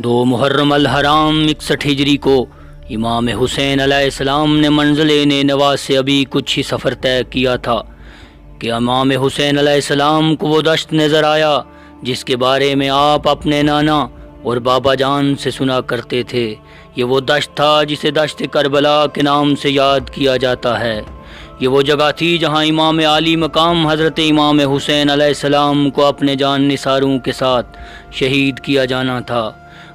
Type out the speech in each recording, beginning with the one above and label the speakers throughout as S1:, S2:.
S1: دو محرم الحرام 61 ہجری کو امام حسین علیہ السلام نے منزل نینوا سے ابھی کچھ ہی سفر طے کیا تھا کہ امام حسین علیہ السلام کو وہ دشت نظر آیا جس کے بارے میں آپ اپنے نانا اور بابا جان سے سنا کرتے تھے۔ یہ وہ دشت تھا جسے دشت کربلا کے نام سے یاد کیا جاتا ہے۔ یہ وہ جگہ تھی جہاں امام عالی مقام حضرت امام حسین علیہ السلام کو اپنے جان نثاروں کے ساتھ شہید کیا جانا تھا۔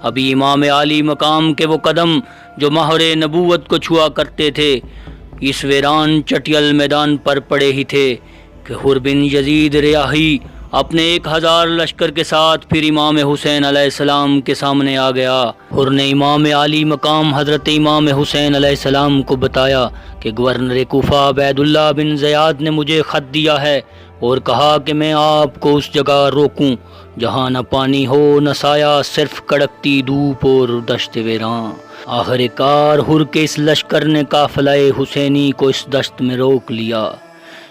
S1: ابھی امام عالی مقام کے وہ قدم جو مہر نبوت کو چھوا کرتے تھے اس ویران چٹیل میدان پر پڑے ہی تھے کہ حر بن یزید ریاحی اپنے 1000 لشکر کے ساتھ پھر امام حسین علیہ السلام کے سامنے آ گیا۔ حر نے امام عالی مقام حضرت امام حسین علیہ السلام کو بتایا کہ گورنر کوفہ عبید اللہ بن زیاد نے مجھے خط دیا ہے اور کہا کہ میں آپ کو اس جگہ روکوں جہاں نہ پانی ہو نہ سایہ، صرف کڑکتی دھوپ اور دشت ویراں۔ آخر کار حر کے اس لشکر نے قافلہ حسینی کو اس دشت میں روک لیا۔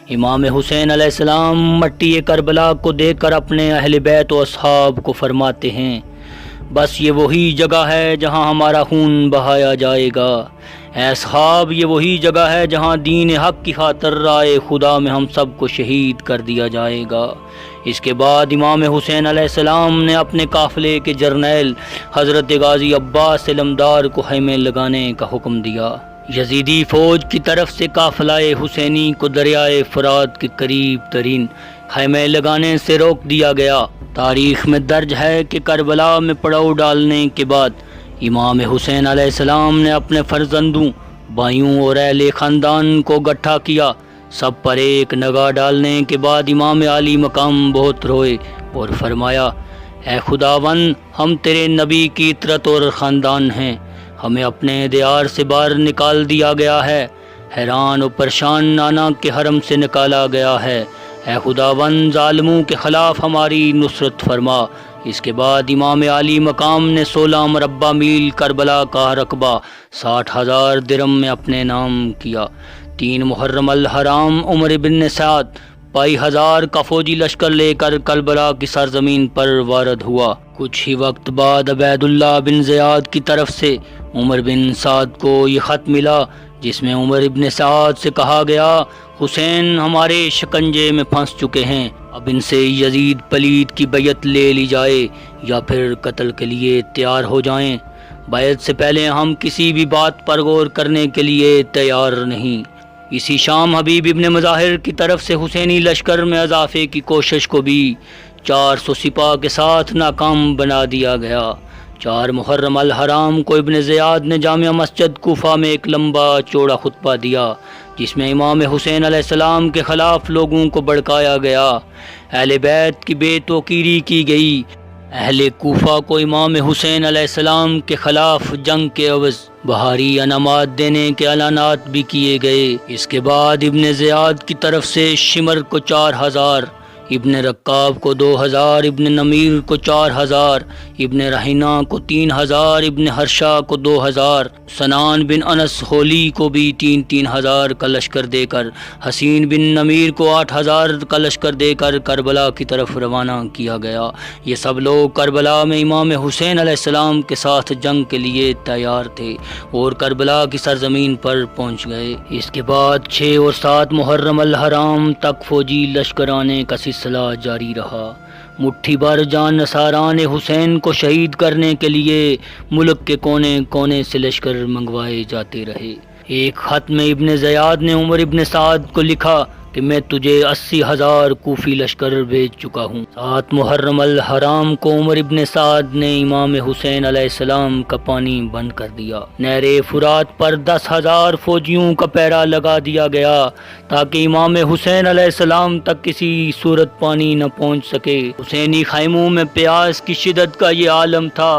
S1: امام حسین علیہ السلام مٹی کربلا کو دیکھ کر اپنے اہل بیت و اصحاب کو فرماتے ہیں، بس یہ وہی جگہ ہے جہاں ہمارا خون بہایا جائے گا۔ اے اصحاب، یہ وہی جگہ ہے جہاں دین حق کی خاطر رائے خدا میں ہم سب کو شہید کر دیا جائے گا۔ اس کے بعد امام حسین علیہ السلام نے اپنے قافلے کے جرنیل حضرت غازی عباس علمدار کو خیمے لگانے کا حکم دیا۔ یزیدی فوج کی طرف سے قافلہ حسینی کو دریائے فرات کے قریب ترین خیمے لگانے سے روک دیا گیا۔ تاریخ میں درج ہے کہ کربلا میں پڑاؤ ڈالنے کے بعد امام حسین علیہ السلام نے اپنے فرزندوں، بھائیوں اور اہل خاندان کو گٹھا کیا۔ سب پر ایک نگاہ ڈالنے کے بعد امام عالی مقام بہت روئے اور فرمایا، اے خداوند، ہم تیرے نبی کی اطرت اور خاندان ہیں، ہمیں اپنے دیار سے باہر نکال دیا گیا ہے، حیران و پریشان نانا کے حرم سے نکالا گیا ہے، اے خداوند ظالموں کے خلاف ہماری نصرت فرما۔ اس کے بعد امام عالی مقام نے 16 مربع میل کربلا کا رقبہ 60,000 درم میں اپنے نام کیا۔ 3 محرم الحرام عمر بن سعد 22,000 کا فوجی لشکر لے کر کربلا کی سرزمین پر وارد ہوا۔ کچھ ہی وقت بعد عبید اللہ بن زیاد کی طرف سے عمر بن سعد کو یہ خط ملا جس میں عمر بن سعد سے کہا گیا، حسین ہمارے شکنجے میں پھنس چکے ہیں، اب ان سے یزید پلید کی بیعت لے لی جائے یا پھر قتل کے لیے تیار ہو جائیں۔ بیعت سے پہلے ہم کسی بھی بات پر غور کرنے کے لیے تیار نہیں۔ اسی شام حبیب ابن مظاہر کی طرف سے حسینی لشکر میں اضافے کی کوشش کو بھی 400 سپاہ کے ساتھ ناکام بنا دیا گیا۔ 4 محرم الحرام کو ابن زیاد نے جامع مسجد کوفہ میں ایک لمبا چوڑا خطبہ دیا جس میں امام حسین علیہ السلام کے خلاف لوگوں کو بھڑکایا گیا، اہل بیت کی بے توقیری کی گئی، اہل کوفہ کو امام حسین علیہ السلام کے خلاف جنگ کے عوض بہاری انعامات دینے کے اعلانات بھی کیے گئے۔ اس کے بعد ابن زیاد کی طرف سے شمر کو 4,000، ابن رکاب کو 2,000، ابن نمیر کو 4,000، ابن رہینہ کو 3,000، ابن حرشہ کو 2,000، سنان بن انس خولی کو بھی 3,000 کا لشکر دے کر، حسین بن نمیر کو 8,000 کا لشکر دے کر کربلا کی طرف روانہ کیا گیا۔ یہ سب لوگ کربلا میں امام حسین علیہ السلام کے ساتھ جنگ کے لیے تیار تھے اور کربلا کی سرزمین پر پہنچ گئے۔ اس کے بعد 6 اور 7 محرم الحرام تک فوجی لشکرانے کا سلسلہ جاری رہا۔ مٹھی بھر جان نثاران حسین کو شہید کرنے کے لیے ملک کے کونے کونے سے لشکر منگوائے جاتے رہے۔ ایک خط میں ابن زیاد نے عمر ابن سعد کو لکھا کہ میں تجھے 80,000 کوفی لشکر بھیج چکا ہوں۔ 7 محرم الحرام کو عمر ابن سعد نے امام حسین علیہ السلام کا پانی بند کر دیا۔ نہر فرات پر 10,000 فوجیوں کا پہرا لگا دیا گیا تاکہ امام حسین علیہ السلام تک کسی صورت پانی نہ پہنچ سکے۔ حسینی خیموں میں پیاس کی شدت کا یہ عالم تھا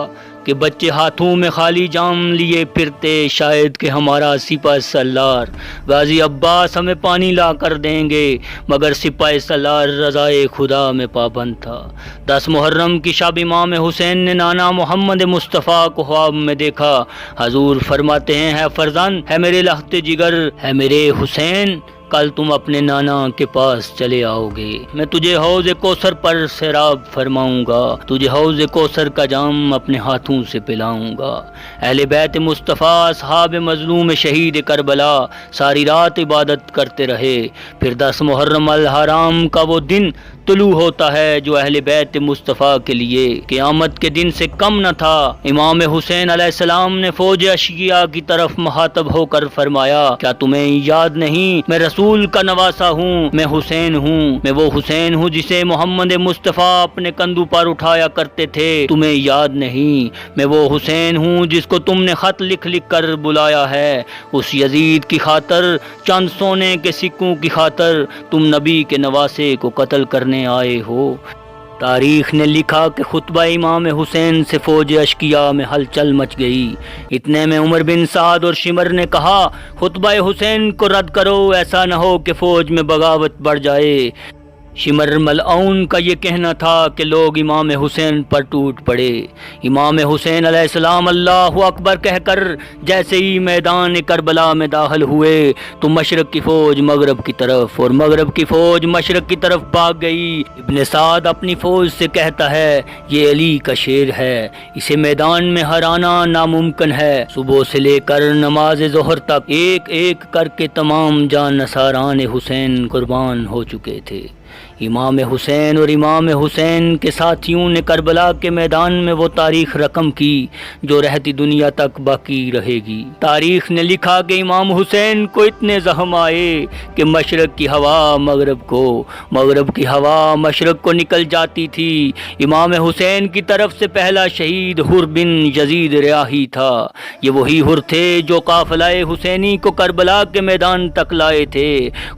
S1: کہ بچے ہاتھوں میں خالی جام لیے پھرتے، شاید کہ ہمارا سپہ سالار غازی عباس ہمیں پانی لا کر دیں گے، مگر سپہ سالار رضائے خدا میں پابند تھا۔ 10 محرم کی شب امام حسین نے نانا محمد مصطفیٰ کو خواب میں دیکھا۔ حضور فرماتے ہیں، ہے فرزند، ہے میرے لخت جگر، ہے میرے حسین، کل تم اپنے نانا کے پاس چلے آؤ گے، میں تجھے حوض کوثر پر سیراب فرماؤں گا، تجھے حوض کوثر کا جام اپنے ہاتھوں سے پلاؤں گا۔ اہل بیت مصطفیٰ اصحاب مظلوم شہید کربلا ساری رات عبادت کرتے رہے، پھر 10 محرم الحرام کا وہ دن طلوع ہوتا ہے جو اہل بیت مصطفیٰ کے لیے قیامت کے دن سے کم نہ تھا۔ امام حسین علیہ السلام نے فوج اشقیاء کی طرف مخاطب ہو کر فرمایا، کیا تمہیں یاد نہیں میں رسول کا نواسا ہوں، میں حسین ہوں، میں وہ حسین ہوں جسے محمد مصطفیٰ اپنے کندھوں پر اٹھایا کرتے تھے، تمہیں یاد نہیں؟ میں وہ حسین ہوں جس کو تم نے خط لکھ لکھ کر بلایا ہے، اس یزید کی خاطر، چند سونے کے سکوں کی خاطر تم نبی کے نواسے کو قتل کرنے آئے ہو۔ تاریخ نے لکھا کہ خطبہ امام حسین سے فوج اشقیاء میں ہلچل مچ گئی۔ اتنے میں عمر بن سعد اور شمر نے کہا، خطبہ حسین کو رد کرو، ایسا نہ ہو کہ فوج میں بغاوت بڑھ جائے۔ شمر ملعون کا یہ کہنا تھا کہ لوگ امام حسین پر ٹوٹ پڑے۔ امام حسین علیہ السلام اللہ اکبر کہہ کر جیسے ہی میدان کربلا میں داخل ہوئے تو مشرق کی فوج مغرب کی طرف اور مغرب کی فوج مشرق کی طرف بھاگ گئی۔ ابن سعد اپنی فوج سے کہتا ہے، یہ علی کا شیر ہے، اسے میدان میں ہرانا ناممکن ہے۔ صبح سے لے کر نماز ظہر تک ایک ایک کر کے تمام جان نثاران حسین قربان ہو چکے تھے۔ امام حسین اور امام حسین کے ساتھیوں نے کربلا کے میدان میں وہ تاریخ رقم کی جو رہتی دنیا تک باقی رہے گی۔ تاریخ نے لکھا کہ امام حسین کو اتنے زخم آئے کہ مشرق کی ہوا مغرب کو، مغرب کی ہوا مشرق کو نکل جاتی تھی۔ امام حسین کی طرف سے پہلا شہید حر بن یزید ریاحی تھا۔ یہ وہی حر تھے جو قافلہ حسینی کو کربلا کے میدان تک لائے تھے۔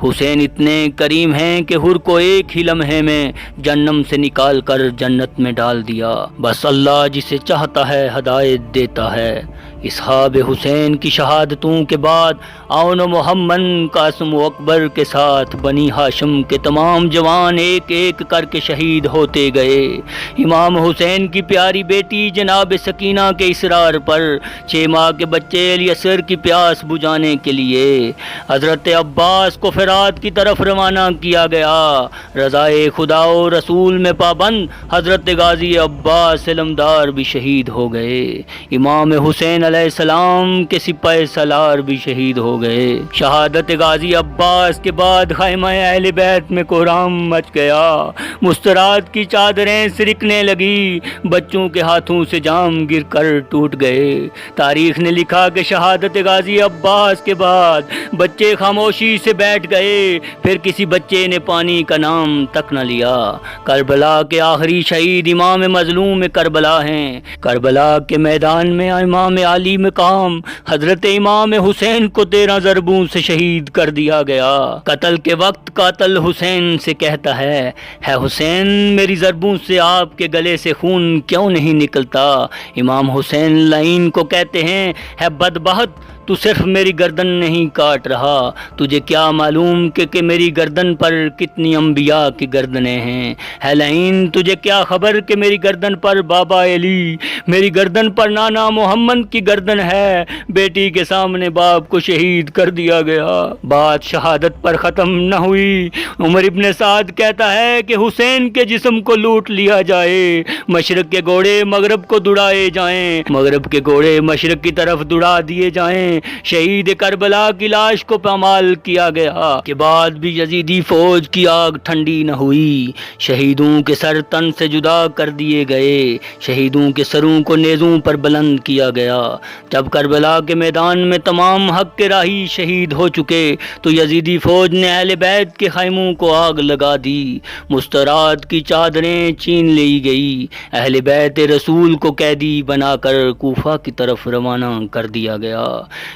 S1: حسین اتنے کریم ہیں کہ حر کو ایک ہی لمحے میں جہنم سے نکال کر جنت میں ڈال دیا۔ بس اللہ جسے چاہتا ہے ہدایت دیتا ہے۔ اصحاب حسین کی شہادتوں کے بعد عون و محمد، قاسم و اکبر کے ساتھ بنی ہاشم کے تمام جوان ایک ایک کر کے شہید ہوتے گئے۔ امام حسین کی پیاری بیٹی جناب سکینہ کے اصرار پر 6 ماہ کے بچے الیسر کی پیاس بجھانے کے لیے حضرت عباس کو فرات کی طرف روانہ کیا گیا۔ رضائے خدا و رسول میں پابند حضرت غازی عباس علمدار بھی شہید ہو گئے۔ امام حسین علیہ السلام کے سپاہ سالار بھی شہید ہو گئے۔ شہادت غازی عباس کے بعد خیمہ اہل بیت میں کوہرام مچ گیا، مسترات کی چادریں سرکنے لگی، بچوں کے ہاتھوں سے جام گر کر ٹوٹ گئے۔ تاریخ نے لکھا کہ شہادت غازی عباس کے بعد بچے خاموشی سے بیٹھ گئے، پھر کسی بچے نے پانی کا نام تک نہ لیا۔ کربلا کے آخری شہید امام مظلوم کربلا ہیں۔ کربلا کے میدان میں امام علی مقام حضرت امام حسین کو 13 ضربوں سے شہید کر دیا گیا۔ قتل کے وقت قاتل حسین سے کہتا ہے حسین میری ضربوں سے آپ کے گلے سے خون کیوں نہیں نکلتا؟ امام حسین لعین کو کہتے ہیں، ہے بدبخت تو صرف میری گردن نہیں کاٹ رہا، تجھے کیا معلوم کہ میری گردن پر کتنی انبیاء کی گردنیں ہیں؟ ہے لعین تجھے کیا خبر کہ میری گردن پر بابا علی، میری گردن پر نانا محمد کی گردن ہے؟ بیٹی کے سامنے باپ کو شہید کر دیا گیا۔ بات شہادت پر ختم نہ ہوئی۔ عمر ابن سعد کہتا ہے کہ حسین کے جسم کو لوٹ لیا جائے، مشرق کے گھوڑے مغرب کو دوڑائے جائیں، مغرب کے گھوڑے مشرق کی طرف دوڑا دیے جائیں۔ شہید کربلا کی لاش کو پامال کیا گیا کے بعد بھی یزیدی فوج کی آگ ٹھنڈی نہ ہوئی۔ شہیدوں کے سر تن سے جدا کر دیے گئے، شہیدوں کے سروں کو نیزوں پر بلند کیا گیا۔ جب کربلا کے میدان میں تمام حق کے راہی شہید ہو چکے تو یزیدی فوج نے اہل بیت کے خیموں کو آگ لگا دی، مسترات کی چادریں چھین لی گئی، اہل بیت رسول کو قیدی بنا کر کوفہ کی طرف روانہ کر دیا گیا۔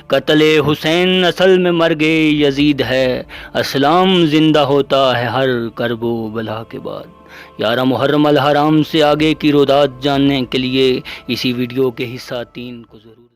S1: قتل حسین اصل میں مرگ یزید ہے، اسلام زندہ ہوتا ہے ہر کرب و بلا کے بعد۔ 11 محرم الحرام سے آگے کی رودات جاننے کے لیے اسی ویڈیو کے حصہ 3 کو ضرور